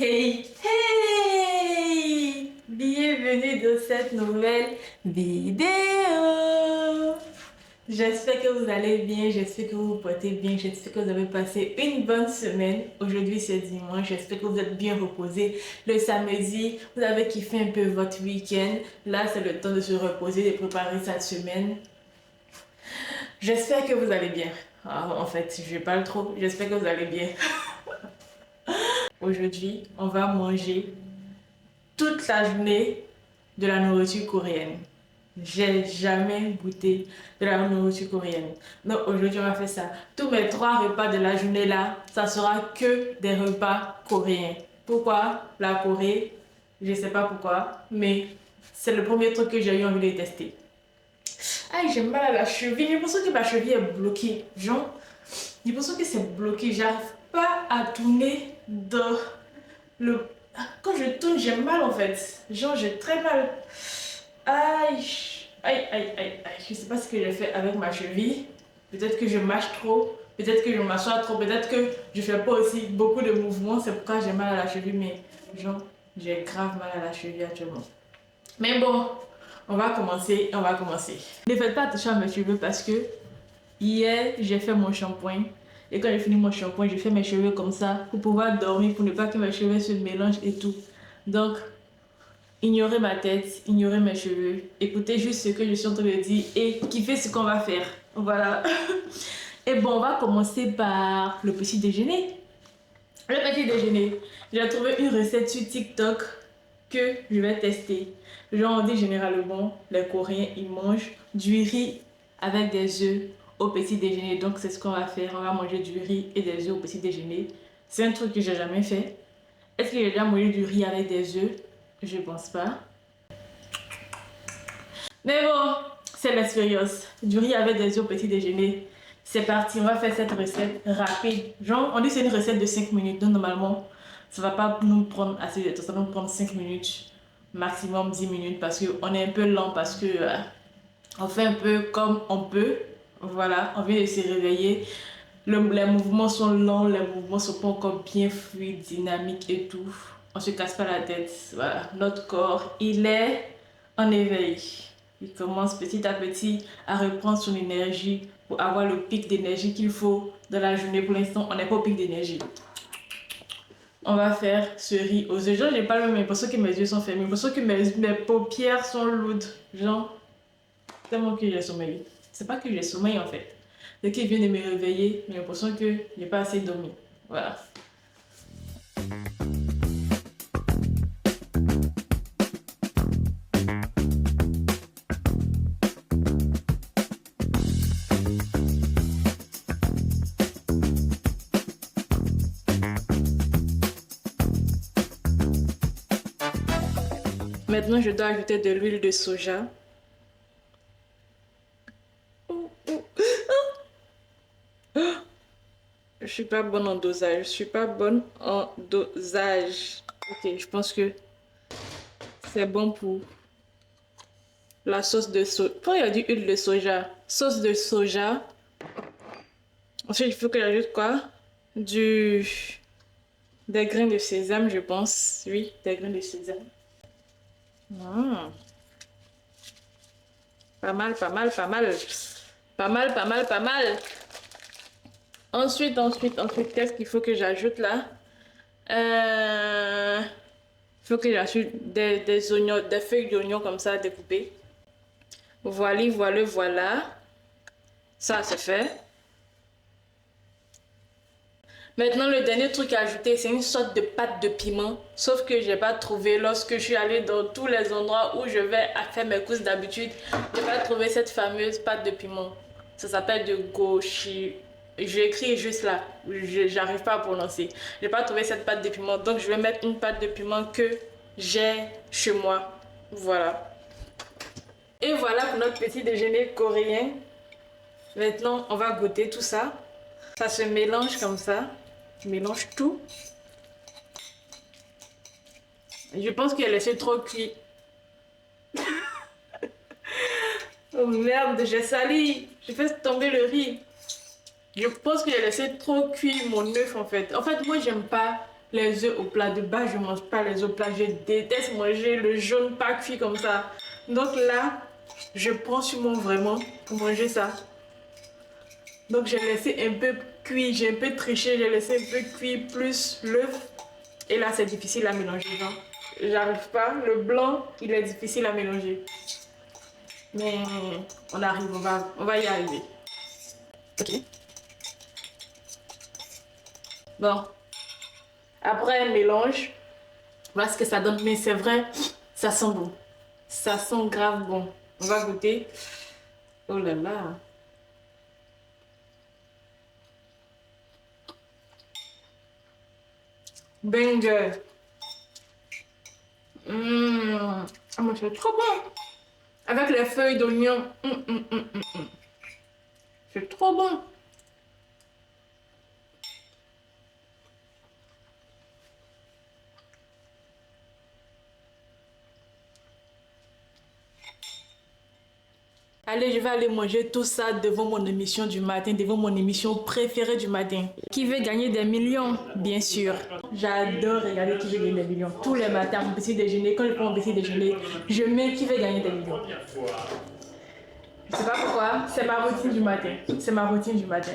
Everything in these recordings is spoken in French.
Hey, hey! Bienvenue dans cette nouvelle vidéo. J'espère que vous allez bien, j'espère que vous vous portez bien, j'espère que vous avez passé une bonne semaine. Aujourd'hui c'est dimanche, j'espère que vous êtes bien reposés. Le samedi, vous avez kiffé un peu votre week-end. Là c'est le temps de se reposer, de préparer cette semaine. J'espère que vous allez bien. En fait, je parle trop, j'espère que vous allez bien. Aujourd'hui, on va manger toute la journée de la nourriture coréenne. J'ai jamais goûté de la nourriture coréenne. Donc aujourd'hui, on va faire ça. Tous mes 3 repas de la journée là, ça sera que des repas coréens. Pourquoi la Corée? Je sais pas pourquoi, mais c'est le premier truc que j'ai eu envie de tester. Aïe, j'ai mal à la cheville. J'ai l'impression que ma cheville est bloquée. Genre, j'ai l'impression que c'est bloqué. J'arrive pas à tourner dans le... Quand je tourne, j'ai mal en fait. Genre, j'ai très mal. Aïe, aïe, aïe, aïe, aïe. Je sais pas ce que j'ai fait avec ma cheville. Peut-être que je marche trop. Peut-être que je m'assois trop. Peut-être que je fais pas aussi beaucoup de mouvements. C'est pourquoi j'ai mal à la cheville. Mais genre, j'ai grave mal à la cheville actuellement. Mais bon, on va commencer. On va commencer. Ne faites pas attention à mes cheveux parce que hier, j'ai fait mon shampoing. Et quand j'ai fini mon shampoing, j'ai fait mes cheveux comme ça pour pouvoir dormir, pour ne pas que mes cheveux se mélangent et tout. Donc, ignorez ma tête, ignorez mes cheveux. Écoutez juste ce que je suis en train de dire et kiffez ce qu'on va faire. Voilà. Et bon, on va commencer par le petit déjeuner. Le petit déjeuner. J'ai trouvé une recette sur TikTok que je vais tester. Genre, on dit généralement, les Coréens, ils mangent du riz avec des œufs au petit déjeuner. Donc, c'est ce qu'on va faire. On va manger du riz et des œufs au petit déjeuner. C'est un truc que j'ai jamais fait. Est-ce que j'ai déjà mangé du riz avec des œufs? Je pense pas. Mais bon, c'est l'expérience. Du riz avec des œufs au petit déjeuner. C'est parti, on va faire cette recette rapide. Genre, on dit que c'est une recette de 5 minutes. Donc, normalement, ça va pas nous prendre assez de temps. Ça va nous prendre 5 minutes, maximum 10 minutes. Parce qu'on est un peu lent, parce que on fait un peu comme on peut. Voilà, on vient de se réveiller. Les mouvements sont lents, les mouvements sont pas encore bien fluides, dynamiques et tout. On se casse pas la tête. Voilà, notre corps, il est en éveil. Il commence petit à petit à reprendre son énergie pour avoir le pic d'énergie qu'il faut dans la journée. Pour l'instant, on n'est pas au pic d'énergie. On va faire ce riz aux œufs. Genre, j'ai pas le même l'impression que mes yeux sont fermés. J'ai l'impression que mes paupières sont lourdes. Genre, tellement que j'ai sommeil. C'est pas que j'ai sommeil en fait. Dès qu'il vient de me réveiller, j'ai l'impression que j'ai pas assez dormi. Voilà. Maintenant, je dois ajouter de l'huile de soja. Je suis pas bonne en dosage. Je suis pas bonne en dosage. Ok, je pense que c'est bon pour la sauce de soja. Pourquoi il a dit huile de soja? Sauce de soja. Ensuite, il faut que j'ajoute quoi? Des grains de sésame, je pense. Oui, des grains de sésame. Pas mal, pas mal, pas mal. Pas mal, pas mal, pas mal. Ensuite, qu'est-ce qu'il faut que j'ajoute là? Il faut que j'ajoute des oignons, des feuilles d'oignons comme ça découpées. Voilà, voilà, voilà. Ça, c'est fait. Maintenant, le dernier truc à ajouter, c'est une sorte de pâte de piment. Sauf que j'ai pas trouvé lorsque je suis allée dans tous les endroits où je vais faire mes courses d'habitude. J'ai pas trouvé cette fameuse pâte de piment. Ça s'appelle de gochi. J'ai écrit juste là. J'arrive pas à prononcer. J'ai pas trouvé cette pâte de piment. Donc, je vais mettre une pâte de piment que j'ai chez moi. Voilà. Et voilà pour notre petit déjeuner coréen. Maintenant, on va goûter tout ça. Ça se mélange comme ça. Je mélange tout. Je pense qu'elle laissé trop cuit. Oh merde, j'ai sali. J'ai fait tomber le riz. Je pense que j'ai laissé trop cuire mon œuf en fait. En fait, moi, j'aime pas les œufs au plat. De base, je ne mange pas les œufs au plat. Je déteste manger le jaune pas cuit comme ça. Donc là, je prends sur mon vraiment pour manger ça. Donc j'ai laissé un peu cuit, j'ai un peu triché, j'ai laissé un peu cuit plus l'œuf. Et là, c'est difficile à mélanger. J'arrive pas. Le blanc, il est difficile à mélanger. Mais on arrive, on va y arriver. Ok. Bon. Après un mélange, voilà ce que ça donne. Mais c'est vrai, ça sent bon. Ça sent grave bon. On va goûter. Oh là là. Banger. Ah, mais c'est trop bon. Avec les feuilles d'oignon. C'est trop bon. Allez, je vais aller manger tout ça devant mon émission du matin, devant mon émission préférée du matin. Qui veut gagner des millions? Bien sûr. J'adore regarder Qui veut gagner des millions. Tous les matins, mon petit déjeuner, quand je prends mon petit déjeuner, je mets Qui veut gagner des millions. Je sais pas pourquoi, c'est ma routine du matin. C'est ma routine du matin.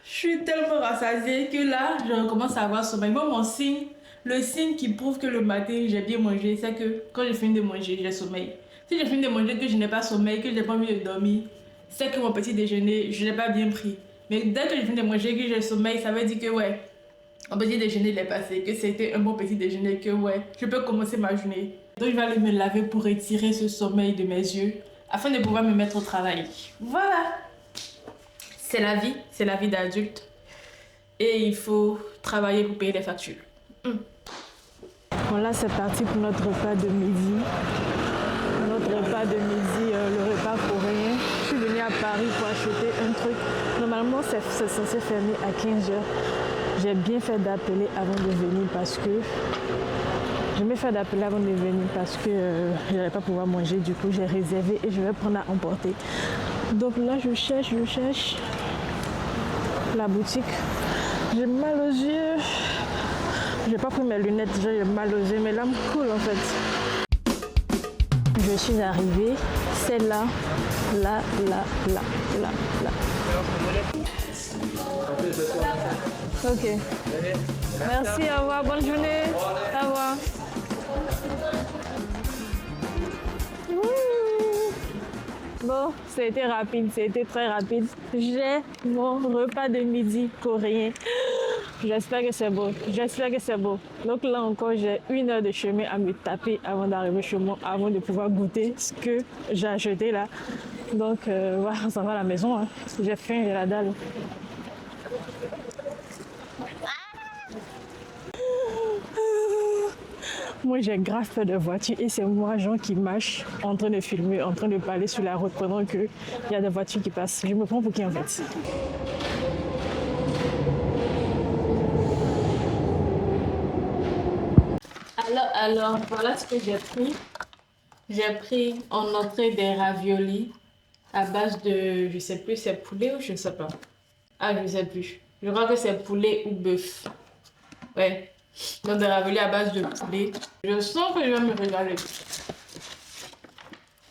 Je suis tellement rassasiée que là, je recommence à avoir sommeil. Bon, mon signe, le signe qui prouve que le matin, j'ai bien mangé, c'est que quand je finis de manger, j'ai sommeil. Si je finis de manger, que je n'ai pas sommeil, que je n'ai pas envie de dormir, c'est que mon petit déjeuner, je ne l'ai pas bien pris. Mais dès que je finis de manger, que j'ai sommeil, ça veut dire que ouais, mon petit déjeuner il est passé, que c'était un bon petit déjeuner, que ouais, je peux commencer ma journée. Donc je vais aller me laver pour retirer ce sommeil de mes yeux, afin de pouvoir me mettre au travail. Voilà! C'est la vie d'adulte. Et il faut travailler pour payer les factures. Bon là c'est parti pour notre repas de midi. Notre repas de midi, le repas coréen. Je suis venue à Paris pour acheter un truc. Normalement c'est censé fermer à 15h. J'ai bien fait d'appeler avant de venir parce que je n'allais pas pouvoir manger. Du coup j'ai réservé et je vais prendre à emporter. Donc là je cherche la boutique. J'ai mal aux yeux. J'ai pas pris mes lunettes, j'ai mal aux yeux, mais là me coule en fait. Je suis arrivée, c'est là. Ok. Merci, au revoir, bonne journée. Au revoir. Bon, c'était rapide, c'était très rapide. J'ai mon repas de midi coréen. J'espère que c'est beau. Donc là encore, j'ai 1 heure de chemin à me taper avant d'arriver chez moi, avant de pouvoir goûter ce que j'ai acheté là. Donc voilà, on s'en va à la maison. Hein. J'ai faim, j'ai la dalle. Moi, j'ai grave peur de voiture et c'est moi, Jean, qui marche en train de filmer, en train de parler sur la route pendant qu'il y a des voitures qui passent. Je me prends pour qui en fait? Alors, voilà ce que j'ai pris. J'ai pris en entrée des raviolis à base de, je sais plus, c'est poulet ou je ne sais pas. Ah, je ne sais plus. Je crois que c'est poulet ou bœuf. Ouais. Donc des raviolis à base de poulet. Je sens que je vais me régaler.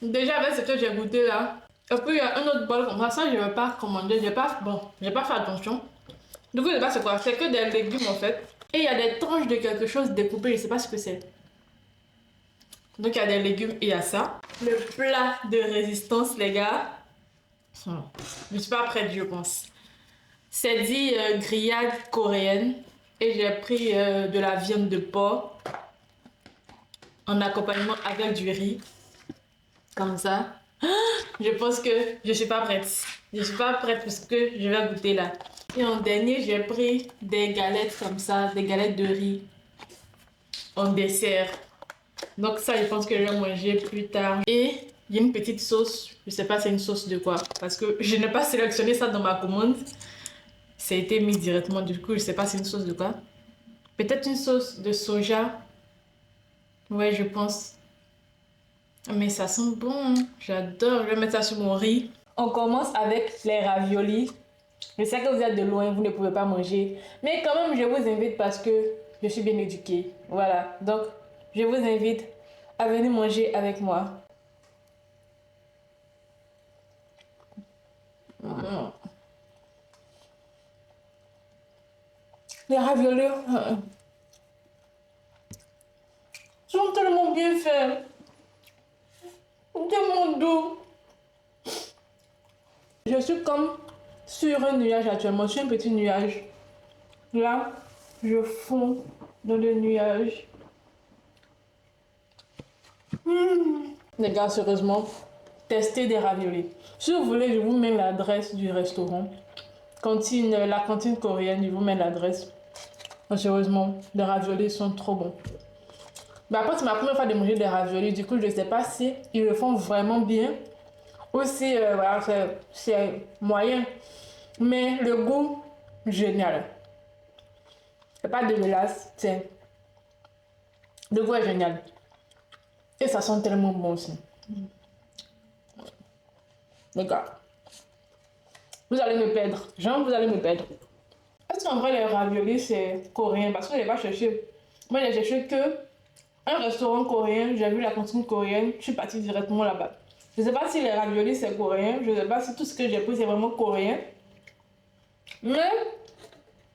Déjà avec ce que j'ai goûté là. Et puis il y a un autre bol comme ça, je ne vais pas commander. J'ai pas fait attention. Du coup, je sais pas c'est quoi. C'est que des légumes en fait. Et il y a des tranches de quelque chose découpé, je sais pas ce que c'est. Donc il y a des légumes et il y a ça. Le plat de résistance, les gars. Je suis pas prête, je pense. C'est dit grillade coréenne. Et j'ai pris de la viande de porc en accompagnement avec du riz. Comme ça. Je pense que je suis pas prête. Je suis pas prête parce que je vais goûter là. Et en dernier, j'ai pris des galettes comme ça, des galettes de riz en dessert. Donc ça, je pense que je vais manger plus tard. Et il y a une petite sauce. Je sais pas c'est une sauce de quoi. Parce que je n'ai pas sélectionné ça dans ma commande. Ça a été mis directement. Du coup, je sais pas c'est une sauce de quoi. Peut-être une sauce de soja. Ouais, je pense. Mais ça sent bon. J'adore. Je vais mettre ça sur mon riz. On commence avec les raviolis. Je sais que vous êtes de loin, vous ne pouvez pas manger. Mais quand même, je vous invite parce que je suis bien éduquée. Voilà. Donc, je vous invite à venir manger avec moi. Les raviolis sont tellement bien faits. Tellement doux. Je suis comme sur un nuage actuellement, sur un petit nuage. Là, je fonds dans le nuage. Les gars, sérieusement, testez des raviolis. Si vous voulez, je vous mets l'adresse du restaurant. La cantine coréenne, je vous mets l'adresse. Sérieusement, les raviolis sont trop bons. Mais après, c'est ma première fois de manger des raviolis. Du coup, je ne sais pas si ils le font vraiment bien. Ou si, voilà, c'est moyen. Mais le goût, génial. C'est pas dégueulasse, c'est... Le goût est génial. Et ça sent tellement bon aussi. Les gars, vous allez me perdre. Genre, vous allez me perdre. Est-ce qu'en vrai, les raviolis, c'est coréen? Parce que je n'ai pas cherché. Moi, j'ai cherché que un restaurant coréen. J'ai vu la cantine coréenne. Je suis partie directement là-bas. Je ne sais pas si les raviolis, c'est coréen. Je ne sais pas si tout ce que j'ai pris, c'est vraiment coréen. Mais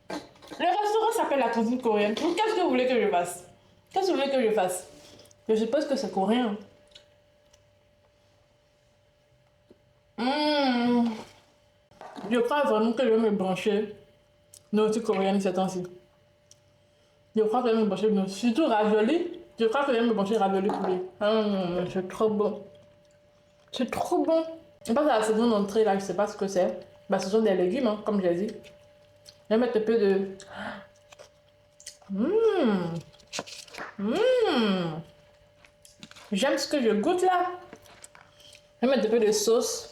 le restaurant s'appelle la cantine coréenne. Donc, qu'est-ce que vous voulez que je fasse? Qu'est-ce que vous voulez que je fasse? Je suppose que c'est coréen. Je crois vraiment que je vais me brancher nourriture coréenne ces temps-ci. Je crois que je vais me brancher, surtout ravioli. Je crois que je vais me brancher ravioli poulet. C'est trop bon. C'est trop bon. Je pense à la seconde entrée là, je sais pas ce que c'est. Bah, ce sont des légumes, hein, comme j'ai dit. Je vais mettre un peu de... J'aime ce que je goûte là. Je vais mettre un peu de sauce.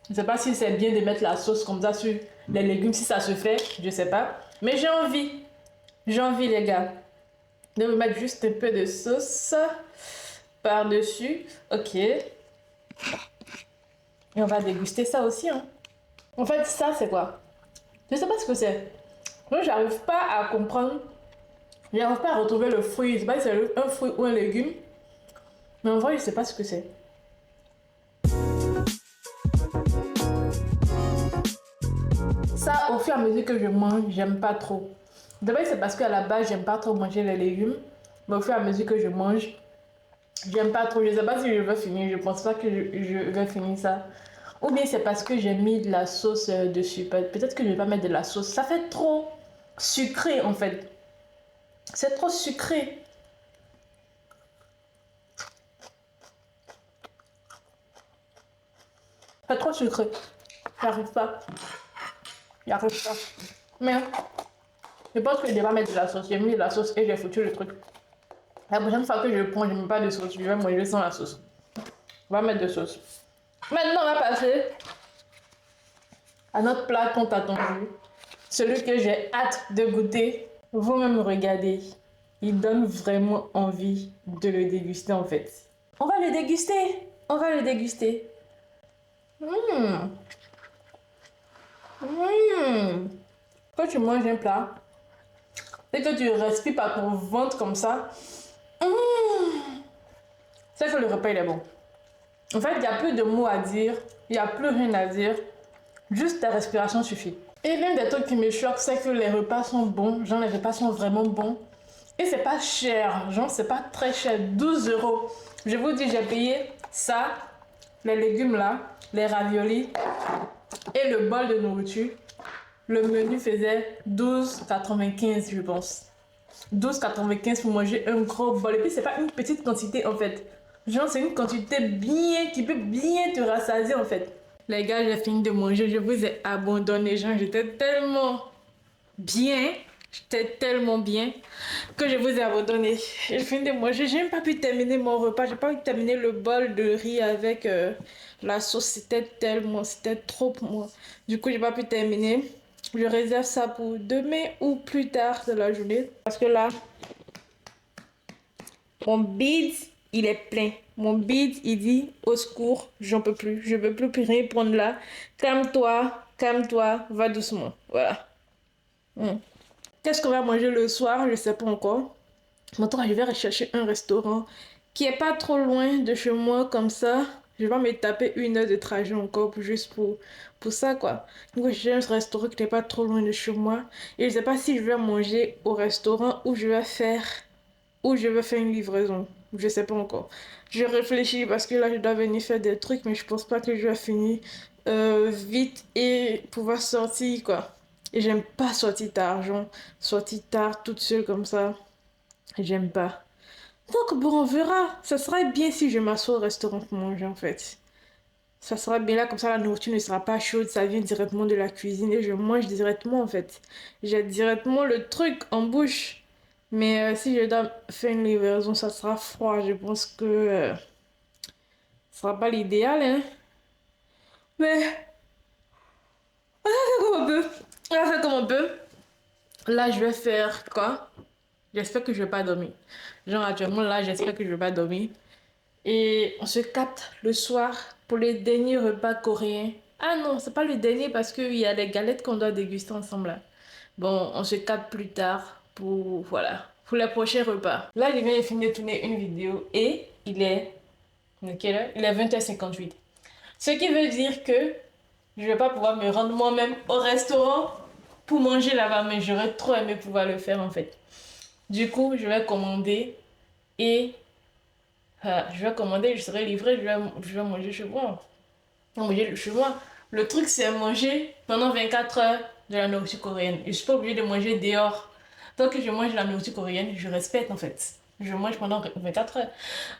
Je ne sais pas si c'est bien de mettre la sauce comme ça sur les légumes, si ça se fait, je sais pas. Mais j'ai envie. J'ai envie, les gars. De me mettre juste un peu de sauce par-dessus. Ok. Et on va déguster ça aussi. Hein. En fait, ça, c'est quoi? Je sais pas ce que c'est. Moi, j'arrive pas à comprendre. J'arrive pas à retrouver le fruit. Je sais pas si c'est un fruit ou un légume. Mais en vrai, je sais pas ce que c'est. Ça, au fur et à mesure que je mange, j'aime pas trop. D'abord, c'est parce qu'à la base, j'aime pas trop manger les légumes. Mais au fur et à mesure que je mange, j'aime pas trop. Je sais pas si je vais finir. Je pense pas que je vais finir ça. Ou bien c'est parce que j'ai mis de la sauce dessus. Peut-être que je vais pas mettre de la sauce. Ça fait trop sucré en fait. C'est trop sucré. C'est trop sucré. J'arrive pas. J'arrive pas. Mais je pense que je vais pas mettre de la sauce. J'ai mis de la sauce et j'ai foutu le truc. La prochaine fois que je prends, je mets pas de sauce. Je vais manger sans la sauce. On va mettre de sauce. Maintenant, on va passer à notre plat tant attendu. Celui que j'ai hâte de goûter. Vous-même regardez. Il donne vraiment envie de le déguster en fait. On va le déguster. On va le déguster. Quand tu manges un plat et que tu respires par ton ventre comme ça, c'est que le repas il est bon. En fait, il n'y a plus de mots à dire, il n'y a plus rien à dire, juste ta respiration suffit. Et l'un des trucs qui me choque, c'est que les repas sont bons, genre les repas sont vraiment bons. Et c'est pas cher, genre c'est pas très cher, 12 euros. Je vous dis, j'ai payé ça, les légumes là, les raviolis et le bol de nourriture. Le menu faisait 12,95 je pense. 12,95 pour manger un gros bol. Et puis c'est pas une petite quantité en fait. Genre c'est une quantité bien, qui peut bien te rassasier en fait. Les gars, j'ai fini de manger, je vous ai abandonné. Genre j'étais tellement bien. J'étais tellement bien que je vous ai abandonné. J'ai fini de manger. J'ai même pas pu terminer mon repas. J'ai pas pu terminer le bol de riz avec la sauce. C'était trop pour moi. Du coup, j'ai pas pu terminer. Je réserve ça pour demain ou plus tard de la journée. Parce que là, mon bide, il est plein. Mon bide, il dit au secours, j'en peux plus. Je veux plus rien prendre là. Calme-toi, va doucement. Voilà. Qu'est-ce qu'on va manger le soir? Je sais pas encore. Maintenant, je vais rechercher un restaurant qui est pas trop loin de chez moi, comme ça. Je vais pas me taper 1 heure de trajet encore juste pour ça, quoi. Donc, j'ai un restaurant qui n'est pas trop loin de chez moi. Et je sais pas si je vais manger au restaurant ou je vais faire une livraison. Je sais pas encore. Je réfléchis parce que là, je dois venir faire des trucs, mais je pense pas que je vais finir vite et pouvoir sortir, quoi. Et j'aime pas sortir tard, genre, sortir tard toute seule comme ça. J'aime pas. Donc bon, on verra. Ça serait bien si je m'assois au restaurant pour manger en fait. Ça sera bien là, comme ça la nourriture ne sera pas chaude, ça vient directement de la cuisine et je mange directement en fait. J'ai directement le truc en bouche. Mais si je dois faire une livraison, ça sera froid. Je pense que ce sera pas l'idéal, hein. Mais on va faire comme on peut. On va faire comme on peut. Là, je vais faire quoi? J'espère que je vais pas dormir. Genre actuellement là, j'espère que je vais pas dormir. Et on se capte le soir pour les derniers repas coréens. Ah non, c'est pas le dernier parce qu'il y a des galettes qu'on doit déguster ensemble là. Bon, on se capte plus tard pour, voilà, pour les prochains repas. Là, je viens de finir de tourner une vidéo et il est... quelle heure? Il est 20h58. Ce qui veut dire que je vais pas pouvoir me rendre moi-même au restaurant pour manger là-bas, mais j'aurais trop aimé pouvoir le faire en fait. Du coup, je vais commander et je vais commander, je serai livré, je vais manger chez moi. Manger chez moi. Le truc, c'est manger pendant 24 heures de la nourriture coréenne. Je suis pas obligée de manger dehors. Tant que je mange la nourriture coréenne, je respecte en fait. Je mange pendant 24 heures.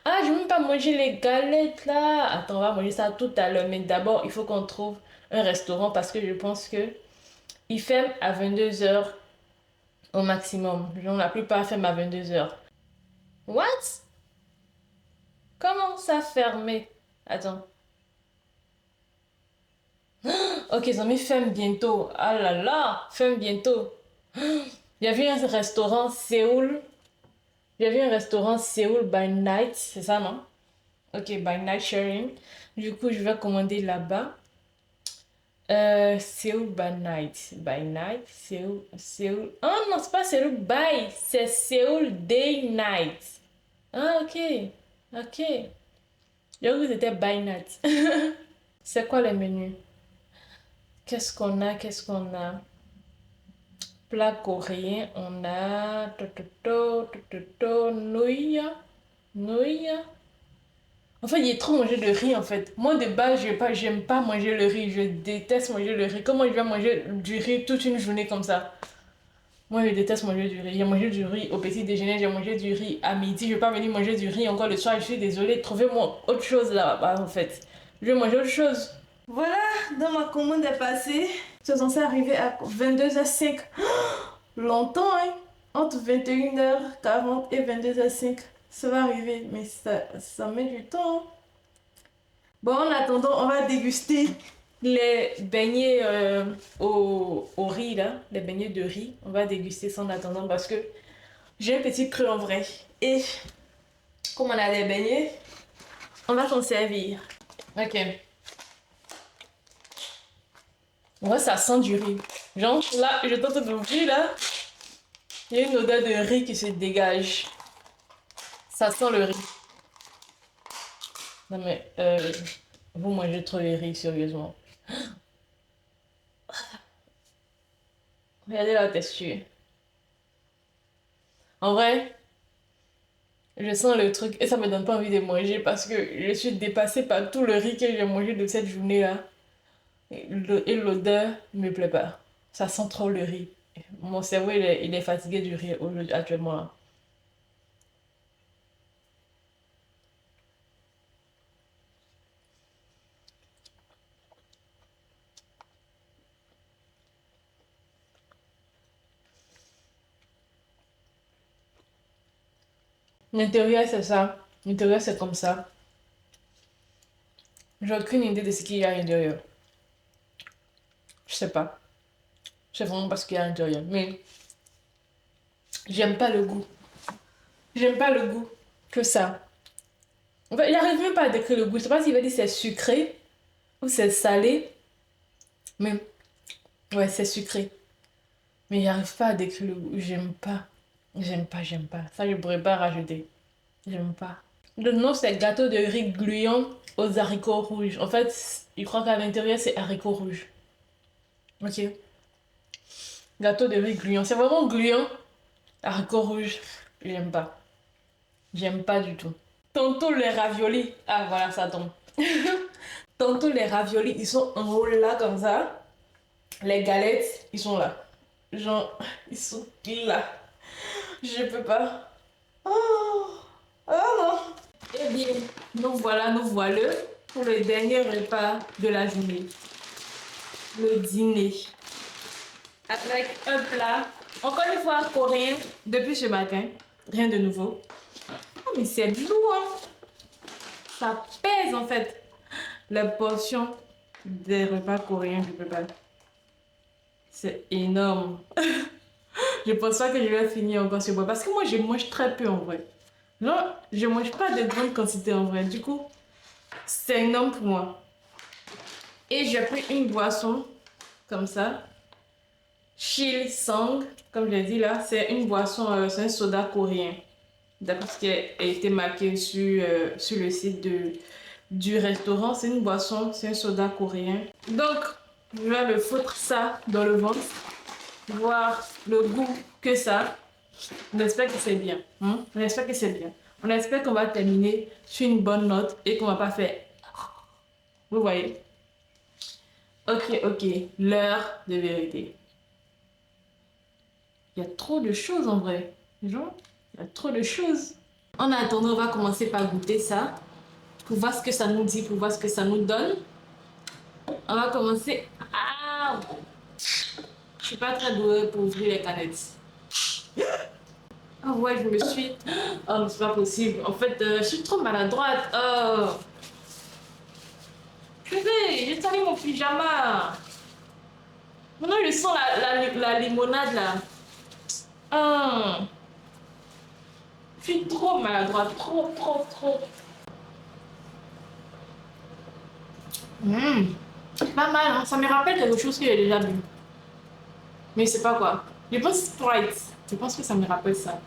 Ah, je ne veux même pas manger les galettes là. Attends, on va manger ça tout à l'heure. Mais d'abord, il faut qu'on trouve un restaurant parce que je pense que ils ferment à 22 heures au maximum. Genre, la plupart ferment à 22 heures. What? Comment ça fermé? Attends. Ok, ils ont mis ferme bientôt. Ah là là, ferme bientôt. Il y avait un restaurant Séoul. Il y avait un restaurant Séoul by Night, c'est ça, non? Ok, by Night Sharing. Du coup, je vais commander là-bas. Séoul by Night. By Night, Séoul. Oh non, c'est pas Séoul by, c'est Séoul Day Night. Ah, ok. Ok. J'ai cru que c'était by night. C'est quoi le menu? Qu'est-ce qu'on a? Qu'est-ce qu'on a? Plat coréen, on a nouilles. Nouilles. En fait, il est trop mangé de riz en fait. Moi de base, j'aime pas manger le riz. Je déteste manger le riz. Comment je vais manger du riz toute une journée comme ça? Moi, je déteste manger du riz. J'ai mangé du riz au petit déjeuner, j'ai mangé du riz à midi. Je vais pas venir manger du riz encore le soir. Je suis désolée. Trouvez-moi autre chose là-bas en fait. Je vais manger autre chose. Voilà, donc ma commande est passée. C'est censé arriver à 22h05. Longtemps, hein? Entre 21h40 et 22h05. Ça va arriver, mais ça met du temps, hein. Bon, en attendant, on va déguster les beignets au riz, là. Les beignets de riz. On va déguster ça en attendant parce que j'ai un petit creux en vrai. Et comme on a des beignets, on va s'en servir. Ok. Ouais, ça sent du riz. Genre, là, je tente d'ouvrir, là. Il y a une odeur de riz qui se dégage. Ça sent le riz. Non, mais, vous mangez trop le riz, sérieusement. Regardez la texture. En vrai, je sens le truc et ça me donne pas envie de manger parce que je suis dépassée par tout le riz que j'ai mangé de cette journée-là. Et l'odeur me plaît pas. Ça sent trop le riz. Mon cerveau, il est fatigué du riz actuellement là. L'intérieur, c'est ça. L'intérieur, c'est comme ça. J'ai aucune idée de ce qu'il y a à l'intérieur. Je sais pas. C'est vraiment parce qu'il y a un rien. Mais j'aime pas le goût. J'aime pas le goût que ça. En fait, il n'arrive même pas à décrire le goût. Je sais pas s'il va dire c'est sucré ou c'est salé. Mais ouais, c'est sucré. Mais il n'arrive pas à décrire le goût. J'aime pas. J'aime pas, j'aime pas. Ça, je pourrais pas rajouter. J'aime pas. Le nom, c'est gâteau de riz gluant aux haricots rouges. En fait, je crois qu'à l'intérieur, c'est haricots rouges. Ok. Gâteau de riz gluant. C'est vraiment gluant. Haricots rouges. J'aime pas. J'aime pas du tout. Tantôt les raviolis. Ah, voilà, ça tombe. Tantôt les raviolis, ils sont en haut là, comme ça. Les galettes, ils sont là. Genre, ils sont là. Je peux pas. Oh, oh non. Eh bien, nous voilà pour le dernier repas de la journée. Le dîner. Avec un plat, encore une fois coréen, depuis ce matin. Rien de nouveau. Oh, mais c'est lourd, hein. Ça pèse en fait. La portion des repas coréens, je peux pas. C'est énorme. Je pense pas que je vais finir encore ce bois. Parce que moi, je mange très peu en vrai. Genre, je mange pas de grandes quantités en vrai. Du coup, c'est énorme pour moi. Et j'ai pris une boisson comme ça. Chil Sang, comme je l'ai dit là, c'est une boisson, c'est un soda coréen. D'après ce qui a été marqué sur le site du restaurant, c'est une boisson, c'est un soda coréen. Donc, je vais me foutre ça dans le ventre, voir le goût que ça. On espère que c'est bien. Hein? On espère que c'est bien. On espère qu'on va terminer sur une bonne note et qu'on va pas faire. Vous voyez? Ok, ok. L'heure de vérité. Il y a trop de choses en vrai. Genre, il y a trop de choses. En attendant, on va commencer par goûter ça. Pour voir ce que ça nous dit, pour voir ce que ça nous donne. On va commencer. Ah! Je suis pas très douée pour ouvrir les canettes. Ah ouais, je me suis. Oh, mais c'est pas possible. En fait, je suis trop maladroite. Oh. Purée, j'ai sali mon pyjama. Maintenant, je sens la limonade là. Ah. Je suis trop maladroite. Trop, trop, trop. C'est pas mal, hein. Ça me rappelle quelque chose que j'ai déjà bu. Mais c'est pas quoi. Je pense Sprite. Je pense que ça me rappelle ça.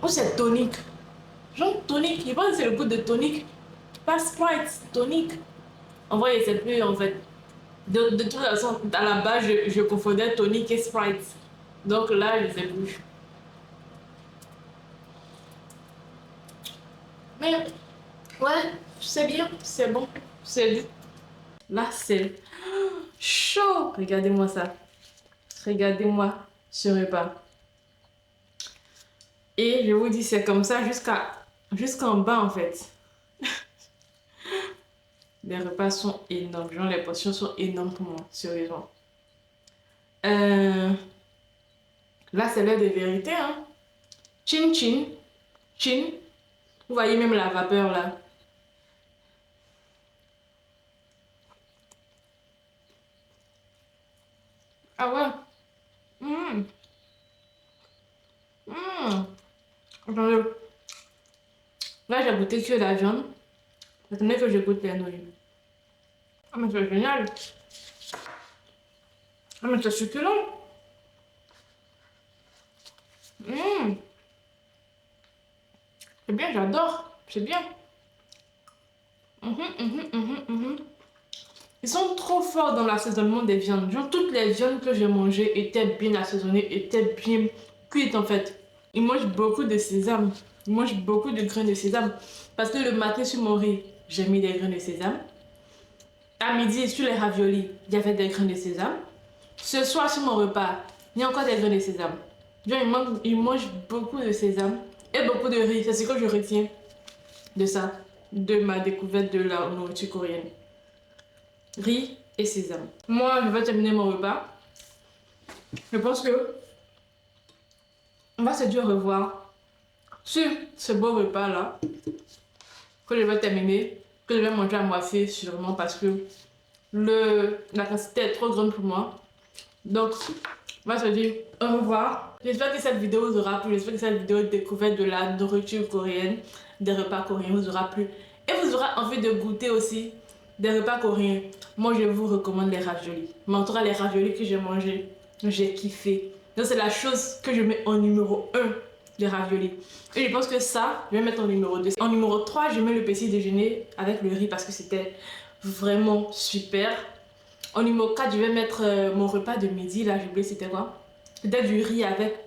Oh, c'est tonique. Genre tonique. Je pense que c'est le goût de tonique. Pas Sprite, tonique. En vrai, c'est plus en fait. De toute façon, à la base, je confondais tonique et Sprite. Donc là, je sais plus. Mais ouais, c'est bien, c'est bon. C'est là, c'est chaud. Regardez-moi ça. Regardez-moi ce repas. Et je vous dis, c'est comme ça jusqu'en bas en fait. Les repas sont énormes. Genre, les portions sont énormes pour moi, sérieusement. Euh, Là, c'est l'heure de vérité, hein. Chin chin. Chin. Vous voyez même la vapeur là. Ah ouais. Mmh. Mmh. Attendez. Là, j'ai goûté que la viande. Attendez que je goûte les nouilles. Ah, mais c'est génial. Ah, mais c'est succulent. Mmh. C'est bien, j'adore. C'est bien. Ils sont trop forts dans l'assaisonnement des viandes. Genre, toutes les viandes que j'ai mangées étaient bien assaisonnées, étaient bien cuites en fait. Ils mangent beaucoup de sésame. Ils mangent beaucoup de grains de sésame. Parce que le matin sur mon riz, j'ai mis des grains de sésame. À midi, sur les raviolis, il y avait des grains de sésame. Ce soir, sur mon repas, il y a encore des grains de sésame. Genre, ils mangent beaucoup de sésame et beaucoup de riz. C'est ce que je retiens de ça, de ma découverte de la nourriture coréenne. Riz et sésame. Moi, je vais terminer mon repas. Je pense que on va se dire au revoir sur ce beau repas là que je vais terminer, que je vais manger à moitié sûrement parce que La quantité est trop grande pour moi. Donc, on va se dire au revoir. J'espère que cette vidéo vous aura plu. J'espère que cette vidéo de découverte de la nourriture coréenne, des repas coréens vous aura plu. Et vous aura envie de goûter aussi des repas coréens. Moi, je vous recommande les raviolis. Mais en tout cas, les raviolis que j'ai mangés, j'ai kiffé. Donc, c'est la chose que je mets en numéro 1, les raviolis. Et je pense que ça, je vais mettre en numéro 2. En numéro 3, je mets le petit déjeuner avec le riz parce que c'était vraiment super. En numéro 4, je vais mettre mon repas de midi. Là, j'ai oublié c'était quoi. C'était du riz avec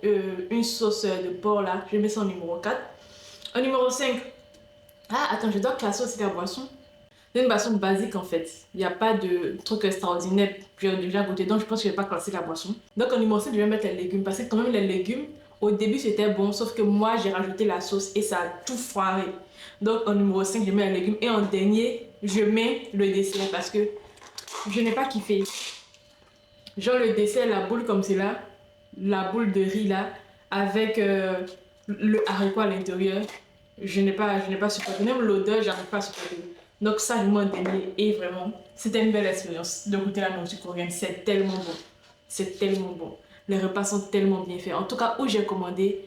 une sauce de porc là. Je vais mettre ça en numéro 4. En numéro 5, ah attends, je dois classer aussi la boisson. C'est une boisson basique en fait. Il n'y a pas de truc extraordinaire. J'ai déjà goûté, donc je pense que je ne vais pas classer la boisson. Donc en numéro 5, je vais mettre les légumes. Parce que quand même les légumes, au début c'était bon. Sauf que moi, j'ai rajouté la sauce et ça a tout foiré. Donc en numéro 5, je mets les légumes. Et en dernier, je mets le dessert parce que je n'ai pas kiffé. Genre le dessert, la boule comme c'est là, la boule de riz là, avec le haricot à l'intérieur, je n'ai pas supporté. Même l'odeur, j'arrive pas à supporter. Donc ça, je m'en dernier. Et vraiment, c'était une belle expérience de goûter la nourriture coréenne. C'est tellement bon. C'est tellement bon. Les repas sont tellement bien faits. En tout cas, où j'ai commandé,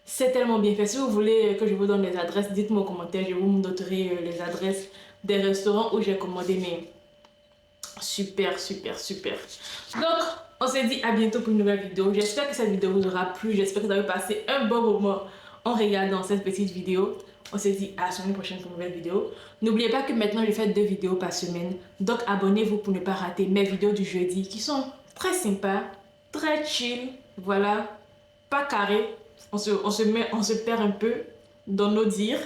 c'est tellement bien fait. Si vous voulez que je vous donne les adresses, dites-moi en commentaire. Je vous donnerai les adresses des restaurants où j'ai commandé mes... Super, super, super. Donc, on se dit à bientôt pour une nouvelle vidéo. J'espère que cette vidéo vous aura plu. J'espère que vous avez passé un bon moment en regardant cette petite vidéo. On se dit à la semaine prochaine pour une nouvelle vidéo. N'oubliez pas que maintenant, je fais 2 vidéos par semaine. Donc, abonnez-vous pour ne pas rater mes vidéos du jeudi qui sont très sympas, très chill. Voilà, pas carré. On se perd un peu dans nos dires.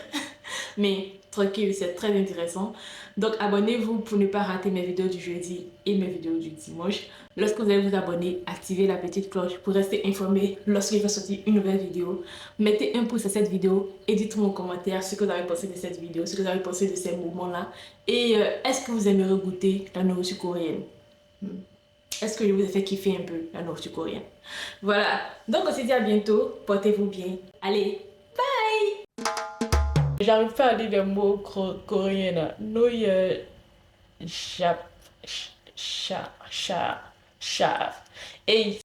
Mais tranquille, c'est très intéressant. Donc abonnez-vous pour ne pas rater mes vidéos du jeudi et mes vidéos du dimanche. Lorsque vous allez vous abonner, activez la petite cloche pour rester informé lorsqu'il va sortir une nouvelle vidéo. Mettez un pouce à cette vidéo et dites-moi en commentaire ce que vous avez pensé de cette vidéo, ce que vous avez pensé de ces moments-là. Et est-ce que vous aimeriez goûter la nourriture coréenne? Est-ce que je vous ai fait kiffer un peu la nourriture coréenne? Voilà, donc on se dit à bientôt, portez-vous bien. Allez, j'arrive pas à dire des mots coréens là. Noi, chap, cha, cha, cha. Hey.